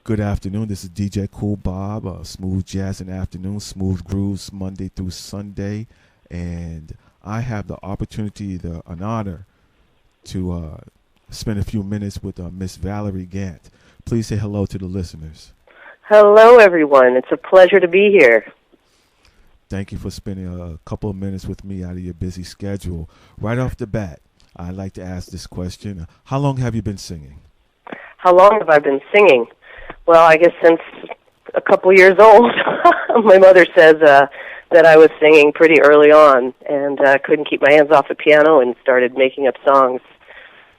Good afternoon. This is DJ Koolbob, Smooth Jazz in the Afternoon, Smooth Grooves Monday through Sunday. And I have the opportunity, an honor to spend a few minutes with Miss Valerie Ghent. Please say hello to the listeners. Hello, everyone. It's a pleasure to be here. Thank you for spending a couple of minutes with me out of your busy schedule. Right off the bat, I'd like to ask this question. How long have you been singing? How long have I been singing? Well, I guess since a couple years old. My mother says that I was singing pretty early on and couldn't keep my hands off the piano and started making up songs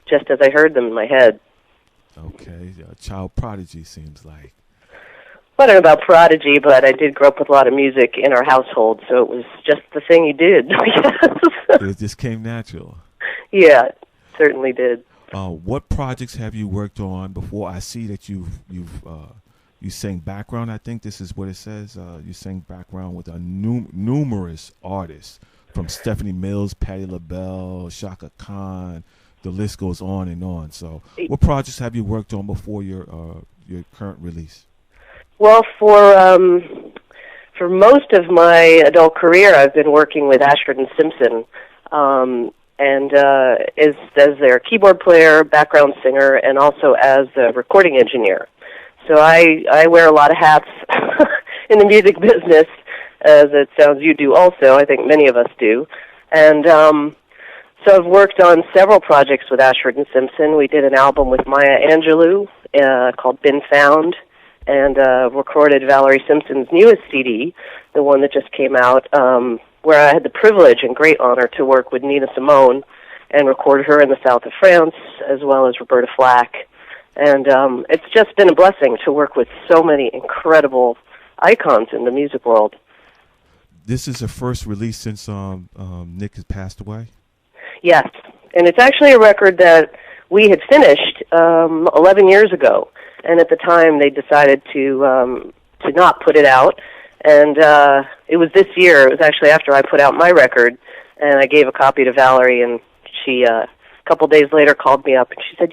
just as I heard them in my head. Okay, a child prodigy seems like. I don't know about prodigy, but I did grow up with a lot of music in our household, so it was just the thing you did, I guess. It just came natural. Yeah, it certainly did. What projects have you worked on before? I see that you sang background. I think this is what it says. You sang background with numerous artists, from Stephanie Mills, Patti LaBelle, Shaka Khan. The list goes on and on. So, what projects have you worked on before your current release? Well, for most of my adult career, I've been working with Ashford and Simpson. And as their keyboard player, background singer, and also as a recording engineer. So I wear a lot of hats in the music business, as it sounds you do also. I think many of us do. And so I've worked on several projects with Ashford and Simpson. We did an album with Maya Angelou called Been Found, and recorded Valerie Simpson's newest CD, the one that just came out, where I had the privilege and great honor to work with Nina Simone and record her in the south of France, as well as Roberta Flack. And it's just been a blessing to work with so many incredible icons in the music world. This is the first release since Nick has passed away? Yes, and it's actually a record that we had finished 11 years ago. And at the time, they decided to not put it out. And it was this year. It was actually after I put out my record, and I gave a copy to Valerie, and she, a couple days later, called me up, and she said,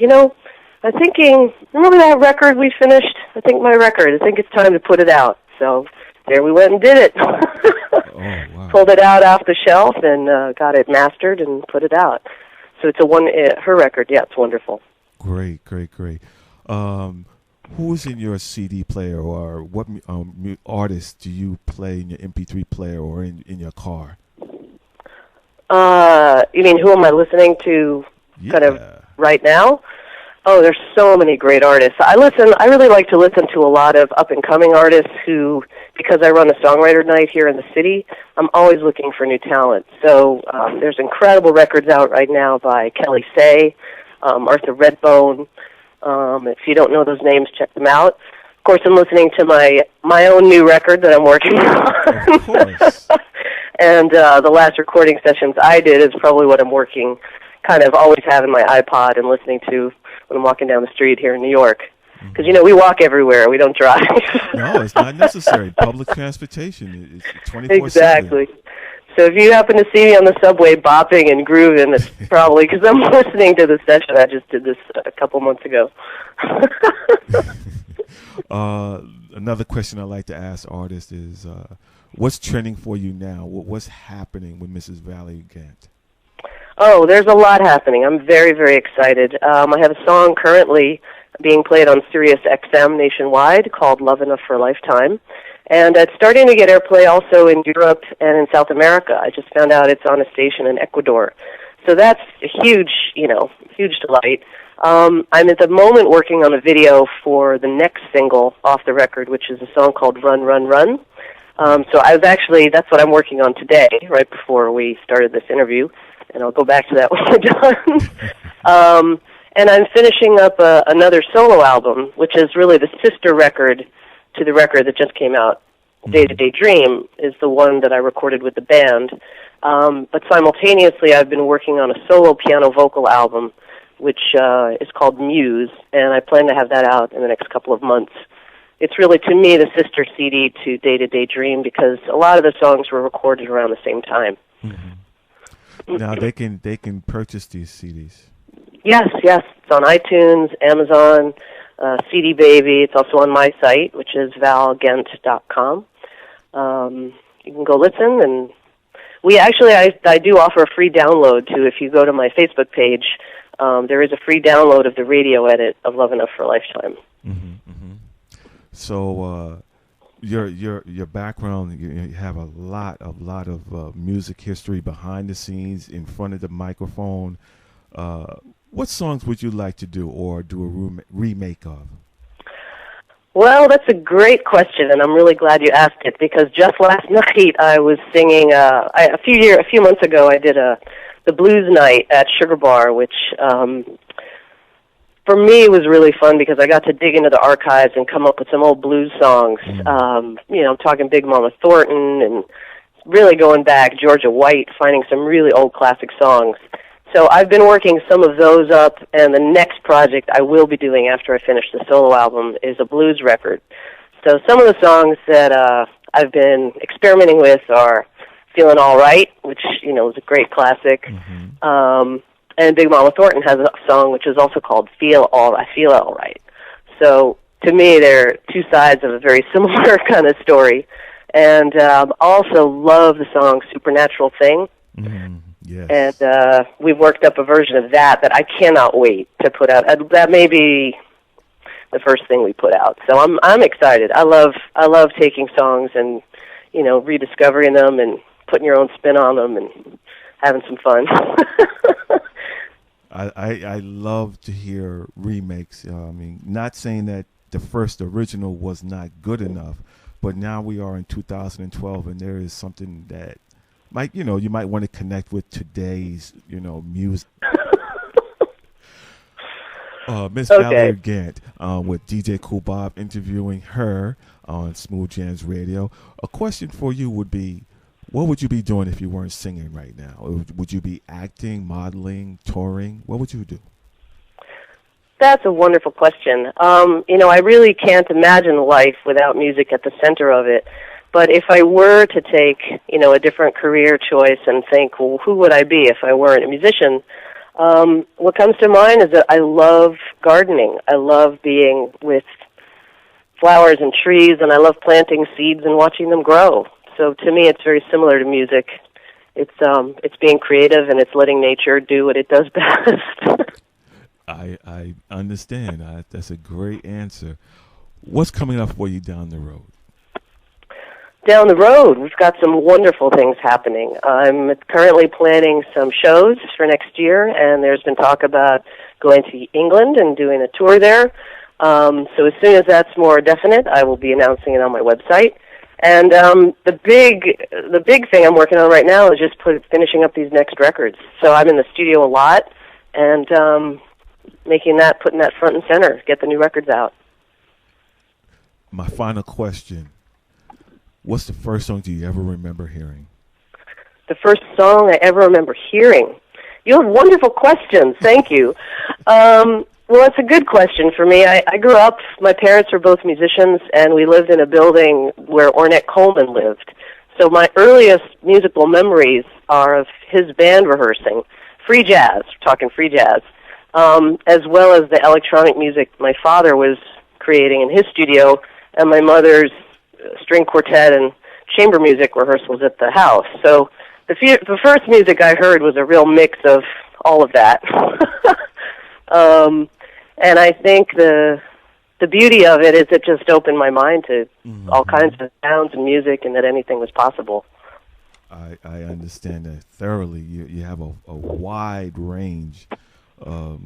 I'm thinking, remember that record we finished? I think it's time to put it out. So there we went and did it. Oh, wow. Pulled it out off the shelf and got it mastered and put it out. So it's her record. Yeah, it's wonderful. Great. Who is in your CD player, or what artists do you play in your MP3 player or in your car? You mean who am I listening to kind of right now? Oh, there's so many great artists. I really like to listen to a lot of up-and-coming artists who, because I run a songwriter night here in the city, I'm always looking for new talent. So there's incredible records out right now by Kelly Say, Arthur Redbone. If you don't know those names, check them out. Of course, I'm listening to my own new record that I'm working on. Of course. And the last recording sessions I did is probably what I'm always having my iPod and listening to when I'm walking down the street here in New York. Because, we walk everywhere. We don't drive. No, it's not necessary. Public transportation is 24/7. Exactly. So if you happen to see me on the subway bopping and grooving, it's probably because I'm listening to the session. I just did this a couple months ago. Another question I like to ask artists is, what's trending for you now? What's happening with Mrs. Valerie Ghent? Oh, there's a lot happening. I'm very, very excited. I have a song currently being played on Sirius XM nationwide called Love Enough for a Lifetime. And it's starting to get airplay also in Europe and in South America. I just found out it's on a station in Ecuador. So that's a huge delight. I'm at the moment working on a video for the next single off the record, which is a song called Run, Run, Run. So that's what I'm working on today, right before we started this interview. And I'll go back to that when we're done. And I'm finishing up another solo album, which is really the sister record to the record that just came out. Day to Day Dream is the one that I recorded with the band. But simultaneously, I've been working on a solo piano vocal album, which is called Muse, and I plan to have that out in the next couple of months. It's really, to me, the sister CD to Day to Day Dream, because a lot of the songs were recorded around the same time. Mm-hmm. Now they can purchase these CDs. Yes. It's on iTunes, Amazon, CD Baby. It's also on my site, which is valghent.com. You can go listen, and I do offer a free download too. If you go to my Facebook page, there is a free download of the radio edit of Love Enough for a Lifetime. Mm-hmm, mm-hmm. So your background, you have a lot of music history behind the scenes, in front of the microphone. What songs would you like to do or do a remake of? Well, that's a great question, and I'm really glad you asked it, because just last night I was singing. A few months ago, I did the blues night at Sugar Bar, which for me was really fun because I got to dig into the archives and come up with some old blues songs. I'm talking Big Mama Thornton and really going back, Georgia White, finding some really old classic songs. So I've been working some of those up, and the next project I will be doing after I finish the solo album is a blues record. So some of the songs that I've been experimenting with are Feeling All Right, which, is a great classic. Mm-hmm. And Big Mama Thornton has a song which is also called Feel All Right. So to me, they're two sides of a very similar kind of story. And also love the song Supernatural Thing. Mm-hmm. Yes. And we've worked up a version of that I cannot wait to put out. That may be the first thing we put out. So I'm excited. I love taking songs and rediscovering them and putting your own spin on them and having some fun. I love to hear remakes. Not saying that the first original was not good enough, but now we are in 2012, and there is something that you might want to connect with today's, music. Miss Valerie Ghent with DJ Koolbob, interviewing her on Smooth Jams Radio. A question for you would be, what would you be doing if you weren't singing right now? Would you be acting, modeling, touring? What would you do? That's a wonderful question. I really can't imagine life without music at the center of it. But if I were to take, a different career choice and think, well, who would I be if I weren't a musician? What comes to mind is that I love gardening. I love being with flowers and trees, and I love planting seeds and watching them grow. So to me, it's very similar to music. It's being creative, and it's letting nature do what it does best. I understand. That's a great answer. What's coming up for you down the road? Down the road, we've got some wonderful things happening. I'm currently planning some shows for next year, and there's been talk about going to England and doing a tour there. So as soon as that's more definite, I will be announcing it on my website. And the big thing I'm working on right now is just finishing up these next records. So I'm in the studio a lot, and putting that front and center, get the new records out. My final question. What's the first song do you ever remember hearing? The first song I ever remember hearing? You have wonderful questions. Thank you. Well, it's a good question for me. I grew up, my parents were both musicians, and we lived in a building where Ornette Coleman lived. So my earliest musical memories are of his band rehearsing, free jazz, talking free jazz, as well as the electronic music my father was creating in his studio, and my mother's string quartet and chamber music rehearsals at the house. So the first music I heard was a real mix of all of that. And I think the beauty of it is it just opened my mind to all kinds of sounds and music, and that anything was possible. I understand that thoroughly. You have a wide range,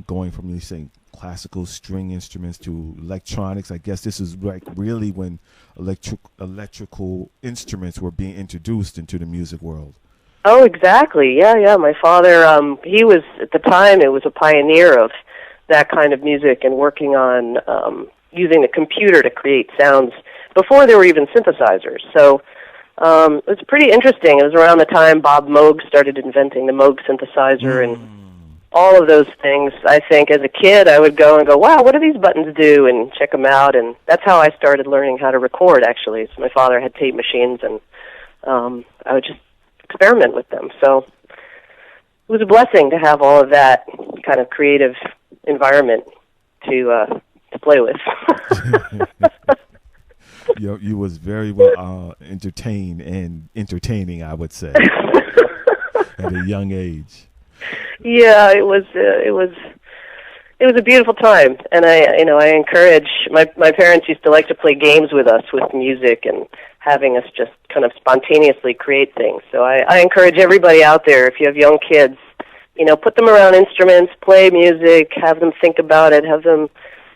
going from, you saying, classical string instruments to electronics. I guess this is like really when electrical instruments were being introduced into the music world. Oh, exactly. Yeah. My father, he was, at the time, it was a pioneer of that kind of music and working on using the computer to create sounds before there were even synthesizers. So it was pretty interesting. It was around the time Bob Moog started inventing the Moog synthesizer and all of those things. I think as a kid I would go, wow, what do these buttons do, and check them out. And that's how I started learning how to record, actually. So my father had tape machines, and I would just experiment with them. So it was a blessing to have all of that kind of creative environment to play with. You was very well entertained and entertaining, I would say, at a young age. Yeah, it was a beautiful time, and I encourage my parents used to like to play games with us with music and having us just kind of spontaneously create things. So I encourage everybody out there, if you have young kids, put them around instruments, play music, have them think about it, have them,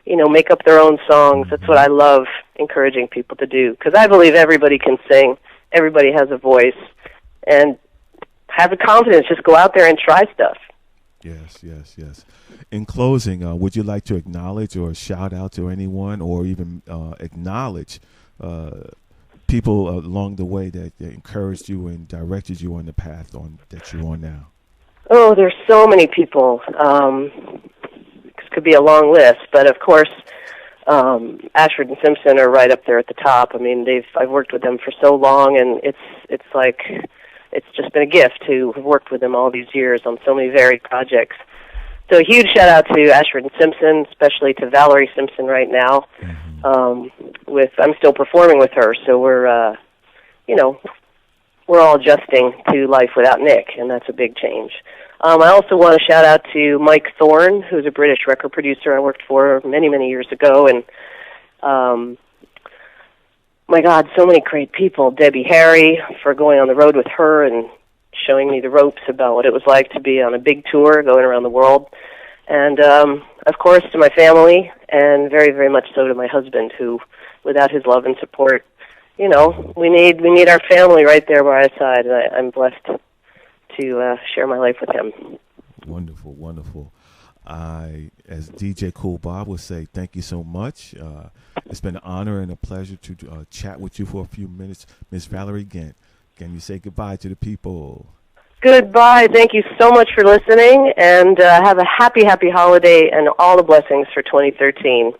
make up their own songs. That's what I love encouraging people to do, because I believe everybody can sing, everybody has a voice, and have the confidence, just go out there and try stuff. Yes. In closing, would you like to acknowledge or shout out to anyone, or even acknowledge people along the way that encouraged you and directed you on the path that you're on now? Oh, there's so many people. This could be a long list, but of course, Ashford and Simpson are right up there at the top. I mean, I've worked with them for so long, and it's like it's just been a gift to have worked with them all these years on so many varied projects. So a huge shout out to Ashford and Simpson, especially to Valerie Simpson right now. I'm still performing with her, so we're all adjusting to life without Nick, and that's a big change. I also want to shout out to Mike Thorne, who's a British record producer I worked for many, many years ago, and my God, so many great people. Debbie Harry, for going on the road with her and showing me the ropes about what it was like to be on a big tour going around the world. And, of course, to my family, and very, very much so to my husband, who, without his love and support, we need our family right there by our side, and I'm blessed to share my life with him. Wonderful. As DJ Koolbob would say, thank you so much. It's been an honor and a pleasure to chat with you for a few minutes. Miss Valerie Ghent, can you say goodbye to the people? Goodbye. Thank you so much for listening, and have a happy, happy holiday and all the blessings for 2013.